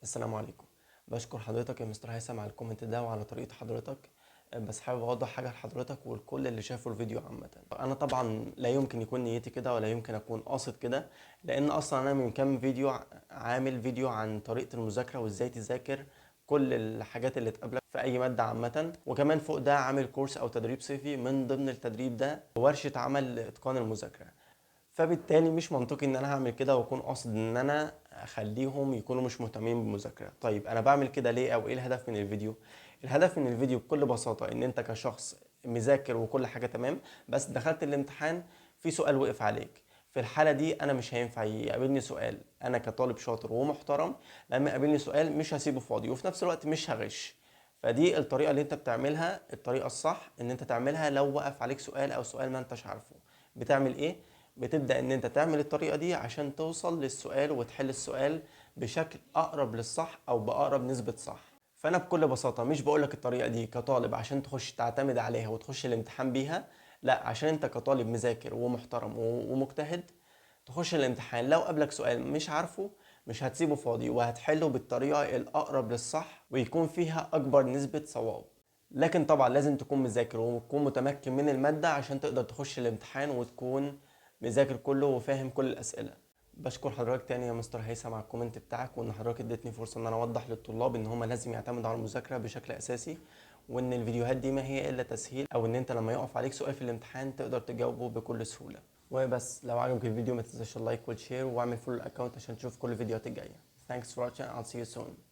السلام عليكم. بشكر حضرتك يا مستر هيثم على الكومنت ده وعلى طريقة حضرتك. بس حابب اوضح حاجة لحضرتك ولكل اللي شافوا الفيديو عامة. انا طبعا لا يمكن يكون نيتي كده ولا يمكن اكون قاصد كده، لان اصلا انا من كام فيديو عامل فيديو عن طريقة المذاكرة وازاي تذاكر كل الحاجات اللي تقابلك في اي مادة عامة، وكمان فوق ده عامل كورس او تدريب صيفي من ضمن التدريب ده ورشة عمل لاتقان المذاكرة. فبالتالي مش منطقي ان انا هعمل كده واكون قاصد ان انا اخليهم يكونوا مش مهتمين بالمذاكره. طيب انا بعمل كده ليه او ايه الهدف من الفيديو؟ الهدف من الفيديو بكل بساطه ان انت كشخص مذاكر وكل حاجه تمام، بس دخلت الامتحان في سؤال وقف عليك. في الحاله دي انا مش هينفع يقابلني سؤال، انا كطالب شاطر ومحترم لما يقابلني سؤال مش هسيبه فاضي وفي نفس الوقت مش هغش. فدي الطريقه اللي انت بتعملها، الطريقه الصح ان انت تعملها لو وقف عليك سؤال او سؤال ما انتش عارفه. بتعمل ايه؟ بتبدأ ان انت تعمل الطريقة دي عشان توصل للسؤال وتحل السؤال بشكل اقرب للصح او باقرب نسبة صح. فانا بكل بساطة مش بقولك الطريقة دي كطالب عشان تخش تعتمد عليها وتخش الامتحان بيها، لا، عشان انت كطالب مذاكر ومحترم ومجتهد تخش الامتحان لو قابلك سؤال مش عارفه مش هتسيبه فاضي وهتحله بالطريقة الأقرب للصح ويكون فيها أكبر نسبة صواب. لكن طبعا لازم تكون مذاكر وتكون متمكن من المادة عشان تقدر تخش الامتحان وتكون مذاكر كله وفاهم كل الأسئلة. بشكر حضرتك تاني يا مستر هيثم على الكومنت بتاعك، وان حضرتك اديتني فرصة ان انا اوضح للطلاب ان هم لازم يعتمدوا على المذاكرة بشكل اساسي، وان الفيديوهات دي ما هي الا تسهيل، او ان انت لما يقف عليك سؤال في الامتحان تقدر تجاوبه بكل سهولة. وبس لو عجبك الفيديو ما تنساش اللايك والشير واعمل فولو الاكونت عشان تشوف كل الفيديوهات الجاية. Thanks for watching. I'll see you soon.